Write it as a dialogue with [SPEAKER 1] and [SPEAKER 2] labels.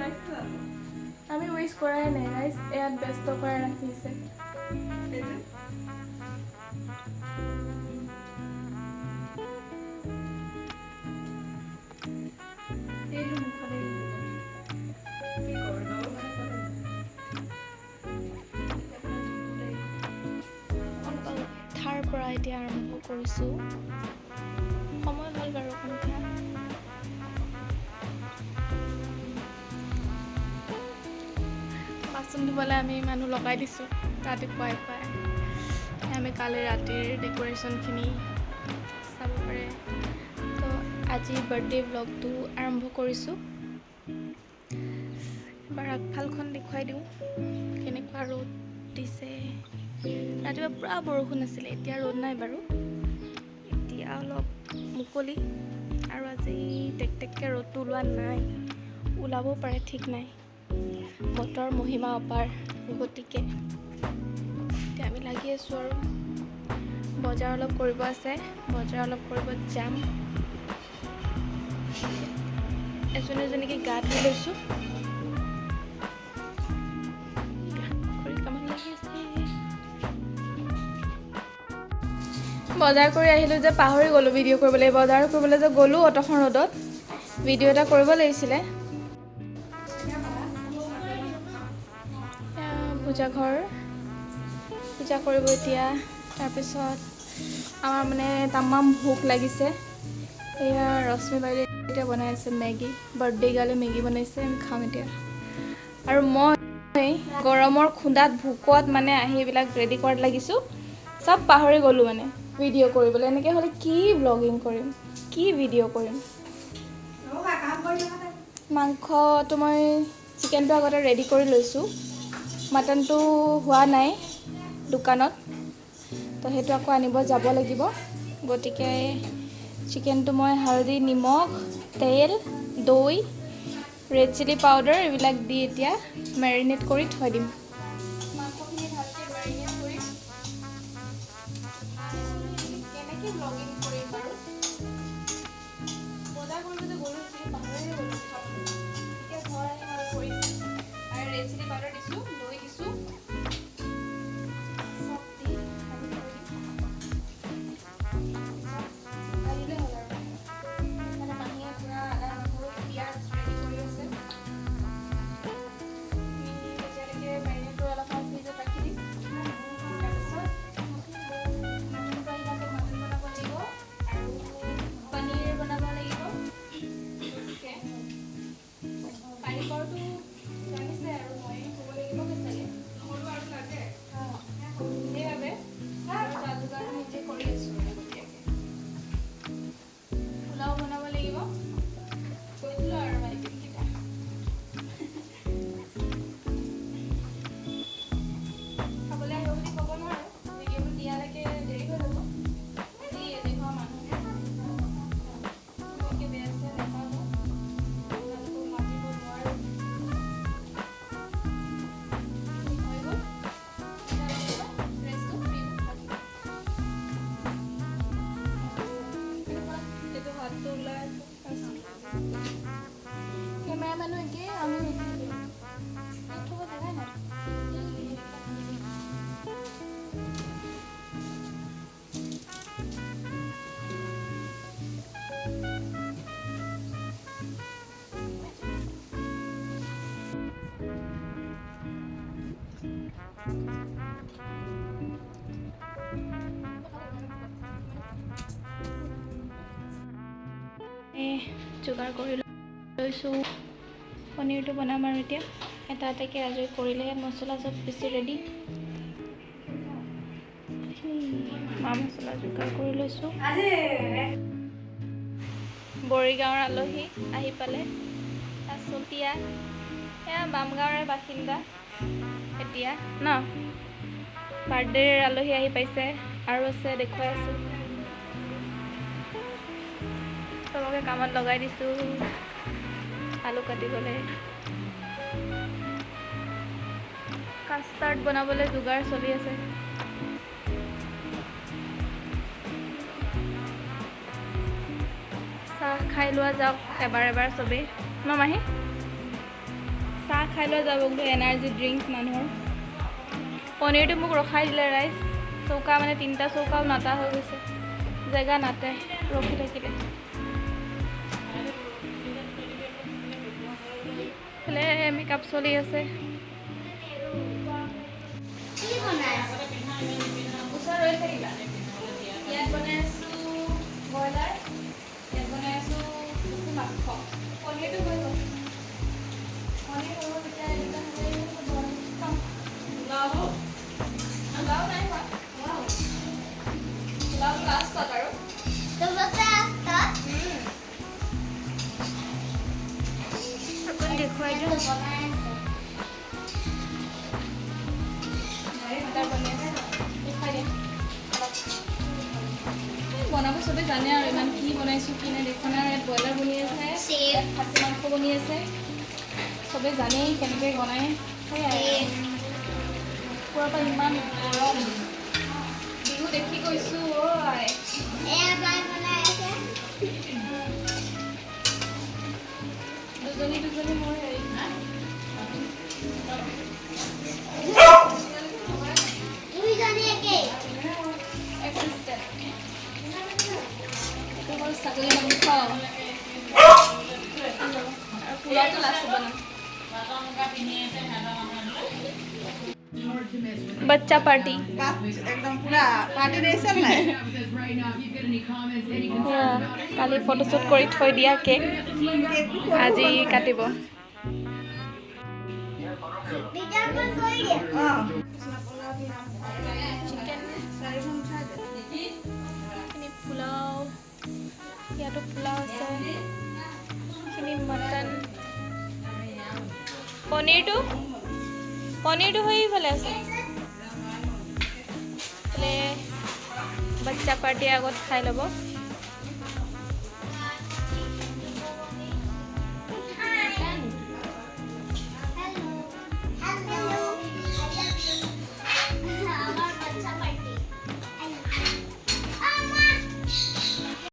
[SPEAKER 1] আমি উইশ কৰাই নাই গাইজ, ইয়াত ব্যস্ত কৰাই ৰাখিছে।
[SPEAKER 2] থাৰ পৰা এতিয়া আৰম্ভ কৰিছোঁ। সময় হ'ল বাৰু সন্ধিয়া। বাচন ধুবলৈ আমি মানুহ লগাই দিছোঁ ৰাতিপুৱাই পুৱাই। আমি কালি ৰাতিৰ ডেক'ৰেশ্যনখিনি চাব পাৰে। তো আজি বাৰ্থডে ব্লগটো আৰম্ভ কৰিছোঁ। এবাৰ আগফালখন দেখুৱাই দিওঁ, কেনেকুৱা ৰ'দ দিছে। ৰাতিপুৱা পূৰা বৰষুণ আছিলে, এতিয়া ৰ'দ নাই বাৰু, এতিয়া অলপ মুকলি। আৰু আজি টেকটেককৈ ৰ'দটো ওলোৱা নাই, ওলাবও পাৰে ঠিক নাই। বতৰ মহিমা অপাৰ, গতিকে এতিয়া আমি লাগি আছোঁ আৰু বজাৰ অলপ কৰিব আছে, বজাৰ অলপ কৰিব যাম। এজনীকে গা ধুই লৈছোঁ। বজাৰ কৰি আহিলোঁ যে পাহৰি গ'লোঁ ভিডিঅ' কৰিবলৈ। বজাৰ কৰিবলৈ যে গ'লোঁ অতখন ৰ'দত, ভিডিঅ' এটা কৰিব লাগিছিলে। পূজা ঘৰ পূজা কৰিব এতিয়া। তাৰপিছত আমাৰ মানে তামাম ভোক লাগিছে। এয়া ৰশ্মি বাইদেৱে এতিয়া বনাই আছে মেগী, বাৰ্থডে গালে মেগী বনাইছে, আমি খাম এতিয়া। আৰু মই গৰমৰ খুন্দাত ভোকত মানে আহি এইবিলাক ৰেডি কৰাত লাগিছোঁ, চব পাহৰি গ'লোঁ মানে ভিডিঅ' কৰিবলৈ। এনেকৈ হ'লে কি ব্লগিং কৰিম, কি ভিডিঅ' কৰিম। মাংসটো মই চিকেনটো আগতে ৰেডি কৰি লৈছোঁ, মাটনটো হোৱা নাই দোকানত, তো সেইটো আকৌ আনিব যাব লাগিব। গতিকে চিকেনটো মই হালধি, নিমখ, তেল, দৈ, ৰেড চিলি পাউডাৰ এইবিলাক দি এতিয়া মেৰিনেট কৰি থৈ দিম। মাংসখিনি ভালকৈ মেৰিনেট কৰি কেনেকৈ ব্লগিং কৰিম বাৰু। বজাৰ কৰিবলৈ গ'লোঁ কি পাহৰিয়ে গ'লোঁ চব। এতিয়া ঘৰ আহি আৰু কৰিছোঁ। আৰু ৰেড চিলি পাউডাৰ দিছোঁ, দৈ দিছোঁ, চব দি আমি কৰি আহিলেই হ'ল আৰু। মানে মাহীয়ে পূৰা আদা, নহৰু, পিঁয়াজ ৰেডি কৰি আছে। তেতিয়ালৈকে মেৰিনেট কৰি অলপ সময় ফ্ৰিজত ৰাখি দিম। তাৰপিছত মাটনটো আহিলে আকৌ মাটন বনাব লাগিব আৰু পনীৰ বনাব লাগিব। কাৰিকৰটো জানিছে আৰু মই ক'ব লাগিব চাগে, সেইবাবে যা যোগাৰ নিজে কৰি আছোঁ আগতীয়াকৈ। পোলাও বনাব লাগিব, কৈছিলোঁ আৰু মাইকীকেইটা খাবলৈ আহিব বুলি ক'ব নোৱাৰোঁ, ভিডিঅ'টো দিয়ালৈকে দেৰি হৈ যাব। আজি এনেকুৱা মানুহ গতিকে বেয়া চেয়া নাপাব, আপোনালোকক মাতিব নোৱাৰোঁ। হৈ গ'ল ৰেষ্টটো ফ্ৰী ৰাখিব। এইটো হাতটো ওলাই কেমেৰা মানুহ একেই, আমি থ'ব জেগাই নাই। যোগাৰ কৰি লৈছোঁ, পনীৰটো বনাম আৰু এতিয়া এটা এটাকৈ আজৰি কৰিলেহে মছলা চব বেছি ৰেডি। মা মছলা যোগাৰ কৰি লৈছোঁ। বৰিগাঁৱৰ আলহী আহি পালে, চতিয়া এয়া বামগাঁৱৰে বাসিন্দা এতিয়া ন। বাৰ্থডেৰ আলহী আহি পাইছে আৰু আছে, দেখুৱাই আছোঁ। চবকে কামত লগাই দিছোঁ, আলু কাটিবলৈ, কাষ্টাৰ্ড বনাবলৈ যোগাৰ চলি আছে। চাহ খাই লোৱা যাওক এবাৰ এবাৰ চবেই ন মাহী। চাহ খাই লৈ যাব বোলো এনাৰ্জি ড্ৰিংক মানুহৰ পনীৰটো মোক ৰখাই দিলে ৰাইজ চৌকা মানে 3টা চৌকাও নাটা হৈ গৈছে জেগা নাটে ৰখি থাকিলে ফালে মেকআপ চলি আছে ওচৰ ৰৈ থাকিবা ইয়াত বনাই আছোঁ ব্ৰইলাৰ ইয়াত বনাই আছোঁ মাংস পনীৰটো হৈ গ'ল পনীৰ হৈ গ'ল এতিয়া এনেকুৱা পোলাও নাই হোৱা পোলাও লাষ্টত আৰু আপুনি দেখুৱাই দিওঁ বনাব চবেই জানে আৰু ইমান কি বনাইছোঁ কি নাই দেখোন আৰু ইয়াত ব্ৰইলাৰ বনি আছে খাচী মাংস বনি আছে চবেই জানেই কেনেকৈ বনায় সেয়াই পুৱাৰ পৰা ইমান গৰম বিহু দেখি গৈছোঁ দুজনী মোৰ হেৰি ছাগলী মাংস আৰু পোলাওটো লাষ্ট বনাম बच्चा पार्टी
[SPEAKER 3] एकदम पूरा पार्टी देছে নাই
[SPEAKER 2] কালি ফটোশ্বুট কৰি থৈ দিয়া কেক আজি কাটিব পোলাও ইয়াতো পোলাও আছে এইখিনি মটন পনীৰটো সেইফালে আছে বাচ্চা পাৰ্টিৰ আগত খাই ল'ব